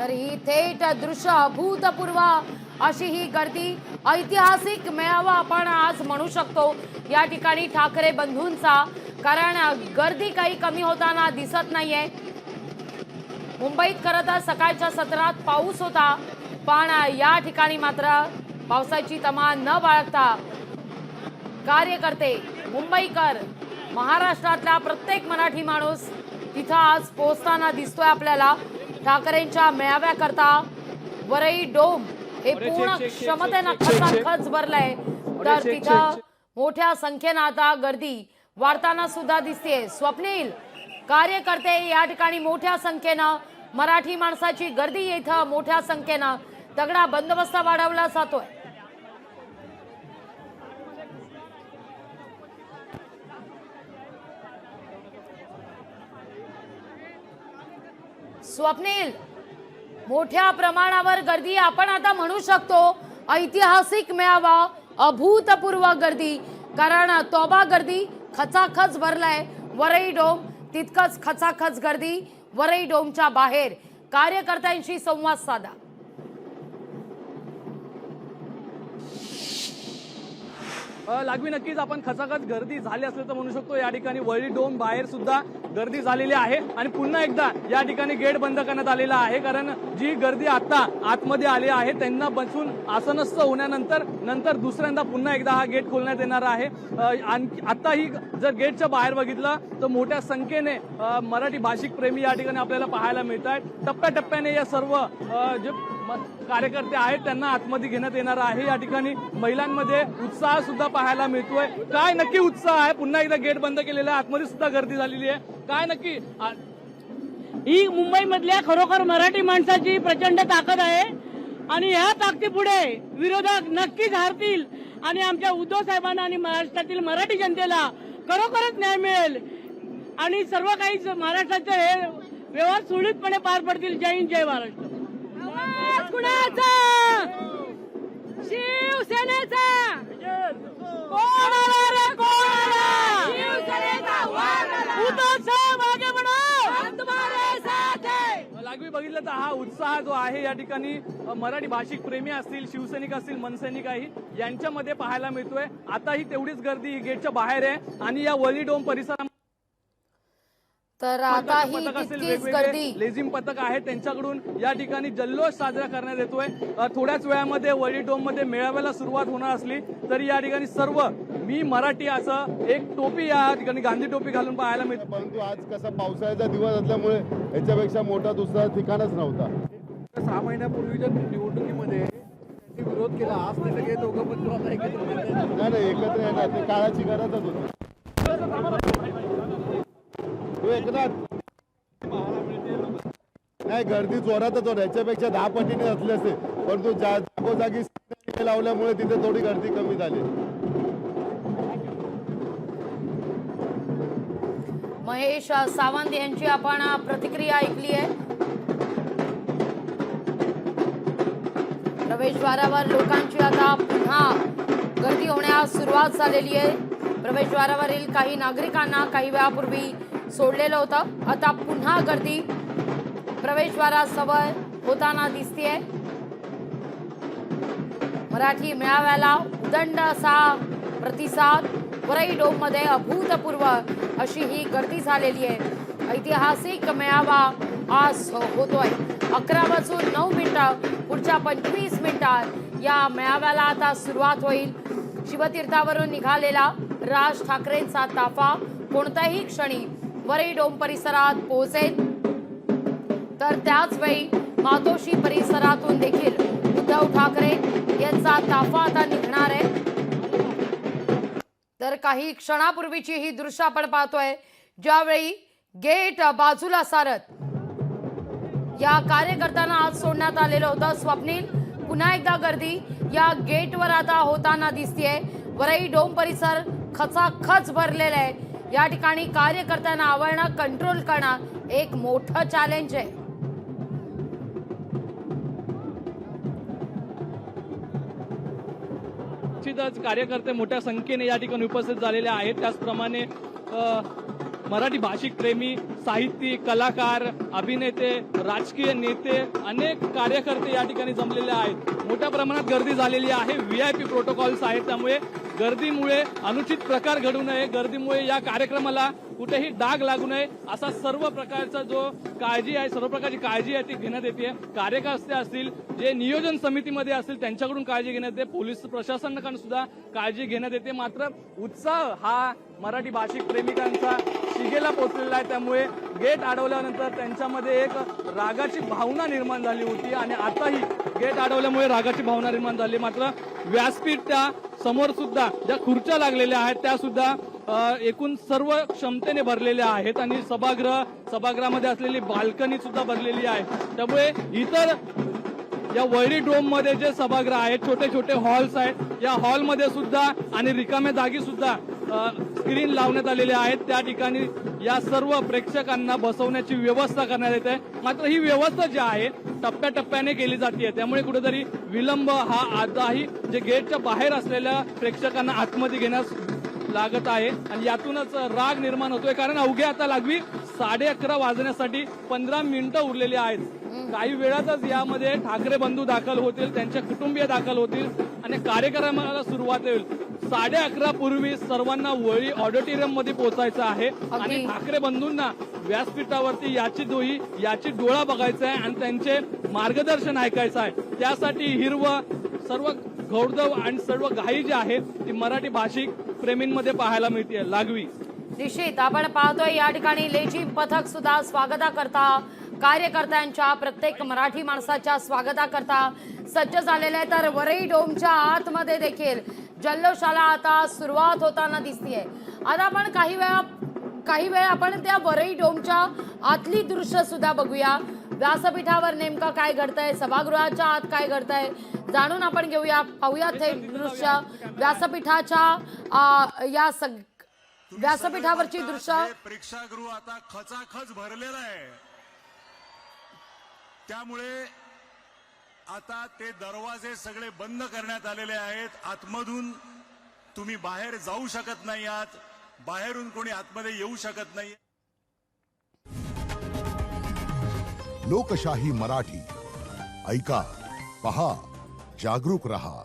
तर ही थेट दृश्य अभूतपूर्व अशी ही गर्दी, ऐतिहासिक मेळावा आपण आज म्हणू शकतो या ठिकाणी ठाकरे बंधूंचा, कारण गर्दी काही कमी होताना दिसत नाहीये। मुंबईत खरं तर सकाळच्या सत्रात पाऊस होता, पण या ठिकाणी मात्र पावसाची तमा न बाळगता कार्यकर्ते, मुंबईकर, महाराष्ट्रातला प्रत्येक मराठी माणूस तिथं आज पोहोचताना दिसतोय आपल्याला। ठाकरेंच्या मेळाव्याकरता वरई डोम हे पूर्ण क्षमतेनं खचाखच भरलंय, तर तिथं मोठ्या संख्येनं आता गर्दी वाढताना सुद्धा दिसतेय। स्वप्नील, कार्यकर्ते या ठिकाणी मोठ्या संख्येनं, मराठी माणसाची गर्दी इथं मोठ्या संख्येनं, तगडा बंदोबस्त वाढवला जातोय। स्वप्नील, मोठ्या प्रमाणावर गर्दी आपण आता म्हणू शकतो ऐतिहासिक मेळावा, अभूतपूर्व गर्दी, कारण तोबा गर्दी खचाखच भरलाय। वरई डोम तितकंच खचाखच गर्दी, वरई डोमच्या बाहेर कार्यकर्त्यांशी संवाद साधा। लागवी नक्कीच आपण खचाखच गर्दी झाली असले तर म्हणू शकतो। या ठिकाणी वरई डोम बाहेर सुद्धा गर्दी झालेली आहे आणि पुन्हा एकदा या ठिकाणी गेट बंद करण्यात आलेला आहे, कारण जी गर्दी आता आतमध्ये आली आहे त्यांना बसून आसनस्थ होण्यानंतर दुसऱ्यांदा पुन्हा एकदा हा गेट खोलण्यात येणार आहे। आता ही जर गेटच्या बाहेर बघितलं तर मोठ्या संख्येने मराठी भाषिक प्रेमी या ठिकाणी आपल्याला पाहायला मिळत आहेत। टप्प्याटप्प्याने या सर्व जे कार्यकर्ते आहेत त्यांना आतमध्ये घेण्यात येणार आहे। या ठिकाणी महिलांमध्ये उत्साह सुद्धा पाहायला मिळतोय। काय नक्की उत्साह आहे? पुन्हा एकदा गेट बंद केलेला आहे, आतमध्ये सुद्धा गर्दी झालेली आहे, काय नक्की? ही मुंबई मधल्या खरोखर मराठी माणसाची प्रचंड ताकद आहे आणि ह्या ताकदीपुढे विरोधक नक्कीच हारतील आणि आमच्या उद्धव साहेबांना आणि महाराष्ट्रातील मराठी जनतेला खरोखरच न्याय मिळेल आणि सर्व काही महाराष्ट्राचे हे व्यवहार सुरळीतपणे पार पडतील। जय हिंद, जय महाराष्ट्र। कुणाचा? शिवसेनेचा। कोण आला रे, कोण आला? शिवसेनेचा वार आला। उद्धव साहेब आगे बढ़ो, हम तुम्हारे साथ है। लागवी बघितलं तर हा उत्साह जो आहे या ठिकाणी मराठी भाषिक प्रेमी असतील, शिवसैनिक असतील, मनसैनिक आहे यांच्यामध्ये पाहायला मिळतोय। आता ही तेवढीच गर्दी गेटच्या बाहेर आहे आणि या वरई डोम परिसरात तर आता ही तितकीच गर्दी, लेझिम पथक आहे त्यांच्याकडून या ठिकाणी जल्लोष साजरा करण्यात येतोय। थोड्याच वेळामध्ये वरई डोम मध्ये मेळाव्याला सुरुवात होणार असली तरी या ठिकाणी सर्व मी मराठी असं एक टोपी या ठिकाणी गांधी टोपी घालून पाहायला मिळते। परंतु आज कसा पावसाळ्याचा दिवस असल्यामुळे याच्यापेक्षा मोठा दुसरा ठिकाणच नव्हता। 6 महिन्यापूर्वीच्या निवडणुकीमध्ये त्यांनी विरोध केला, आज ते सगळे दोघं बंधू आता एकत्र नाही एकत्र येणार, ते काळाची गरजच होती। एकनाथ नाही, गर्दी जोरातच होती, याच्यापेक्षा 10 पटीने असले असते, परंतु जागोजागी लावल्यामुळे तिथे थोडी गर्दी कमी झाली। महेश सावंत यांची आपण प्रतिक्रिया ऐकली आहे। प्रवेशद्वारावर लोकांची आता पुन्हा गर्दी होण्यास सुरुवात झालेली आहे। प्रवेशद्वारावरील काही नागरिकांना काही वेळापूर्वी सोडलेलं होतं, आता पुन्हा गर्दी प्रवेशद्वारासमोर होताना दिसतेय। मराठी मेळाव्याला उदंड असा प्रतिसाद, वरई डोम मध्ये अभूतपूर्व अशी ही गर्दी झालेली आहे। ऐतिहासिक मेळावा आज होतोय। 11:09 पुढच्या 25 मिनिटात या मेळाव्याला आता सुरुवात होईल। शिवतीर्थावरून निघालेला राज ठाकरेंचा ताफा कोणत्याही क्षणी वरई डोम परिसरात पोहोचेल, तर त्याच वेळी मातोश्री परिसरातून देखील उद्धव ठाकरे यांचा ताफा आता निघणार आहे। तर काही क्षणापूर्वीची ही दृश्य आपण पाहतोय, ज्यावेळी गेट बाजूला सारत या कार्यकर्त्यांना आज सोडण्यात आलेलं होतं। स्वप्नील, पुन्हा एकदा गर्दी या गेटवर आता होताना दिसतेय। वरई डोम परिसर खचाखच भरलेला आहे। या ठिकाणी कार्यकर्त्यांना आवरणं, कंट्रोल करणं एक मोठं चॅलेंज आहे। निश्चितच कार्यकर्ते मोठ्या संख्येने या ठिकाणी उपस्थित झालेले आहेत। त्याचप्रमाणे मराठी भाषिक प्रेमी, साहित्यिक, कलाकार, अभिनेते, राजकीय नेते, अनेक कार्यकर्ते या ठिकाणी जमलेले आहेत. मोठ्या प्रमाणात गर्दी झालेली आहे. VIP प्रोटोकॉल्स आहेत, त्यामुळे गर्दीमुळे अनुचित प्रकार घडू नये, गर्दीमुळे या कार्यक्रमाला कुठेही डाग लागू नये असा सर्व प्रकारचा जो काळजी आहे, सर्व प्रकारची काळजी आहे ती घेण्यात येते. कार्यकर्ते असतील, जे नियोजन समितीमध्ये असतील त्यांच्याकडून काळजी घेण्यात येते, पोलीस प्रशासनाकडून सुद्धा काळजी घेण्यात येते. मात्र उत्साह हा मराठी भाषिक प्रेमिकांचा शिगेला पोहोचलेला आहे. त्यामुळे गेट अडवल्यानंतर त्यांच्यामध्ये एक रागाची भावना निर्माण झाली होती आणि आताही गेट अडवल्यामुळे रागाची भावना निर्माण झाली. मात्र व्यासपीठच्या समोर सुद्धा ज्या खुर्च्या लागलेल्या आहेत त्या सुद्धा एकूण सर्व क्षमतेने भरलेल्या आहेत आणि सभागृहामध्ये असलेली बाल्कनी सुद्धा भरलेली आहे. त्यामुळे इतर या वर्ली डोम मध्ये जे सभागृह आहेत, छोटे छोटे हॉल्स आहेत, या हॉलमध्ये सुद्धा आणि रिकाम्या जागी सुद्धा स्क्रीन लावण्यात आलेले आहेत. त्या ठिकाणी या सर्व प्रेक्षकांना बसवण्याची व्यवस्था करण्यात येते. मात्र ही व्यवस्था जी आहे टप्प्याटप्प्याने केली जाते, त्यामुळे कुठेतरी विलंब हा आजही जे गेटच्या बाहेर असलेल्या प्रेक्षकांना आतमध्ये घेण्यास लागत आहे आणि यातूनच राग निर्माण होतोय. कारण अवघे आता लागवी 11:30 वाजण्यासाठी 15 मिनिटं उरलेली आहेत. काही वेळातच यामध्ये ठाकरे बंधू दाखल होतील, त्यांचे कुटुंबीय दाखल होतील आणि कार्यक्रमाला सुरुवात होईल. 11:30 पूर्वी सर्वांना वळी ऑडिटोरियम मध्ये पोहोचायचं आहे आणि ठाकरे बंधूंना व्यासपीठावरती याची डोळा बघायचा आहे आणि त्यांचे मार्गदर्शन ऐकायचं आहे. त्यासाठी हिरवं सर्व घौडदौड आणि सर्व घाई जी आहे ती मराठी भाषिक प्रेमींमध्ये पाहायला मिळते. लागवी निश्चित आपण पाहतोय या ठिकाणी लेझिम पथक सुद्धा स्वागताकरता, कार्यकर्त्यांच्या, प्रत्येक मराठी माणसाच्या स्वागताकरता सज्ज झालेले आहे. तर वरई डोमच्या आतमध्ये देखील जल्लोषाला आता सुरुवात होताना दिसतीये. आता आपण काही वेळ आपण त्या वरई डोमच्या आतली दृश्य सुद्धा बघूया. व्यासपीठावर नेमकं काय घडतंय, सभागृहाच्या आत काय घडतंय जाणून आपण घेऊया. पाहूया थेट दृश्य व्यासपीठाच्या व्यासपीठावरची दृश्य. प्रेक्षागृह आता खचाखच भरलेलं आहे, त्यामुळे आता ते दरवाजे सगळे बंद करण्यात आलेले आहेत. आतमधून तुम्ही बाहेर जाऊ शकत नाही आहात, बाहेरून कोणी आतमध्ये येऊ शकत नाही. लोकशाही मराठी ऐका, पहा, जागरूक रहा.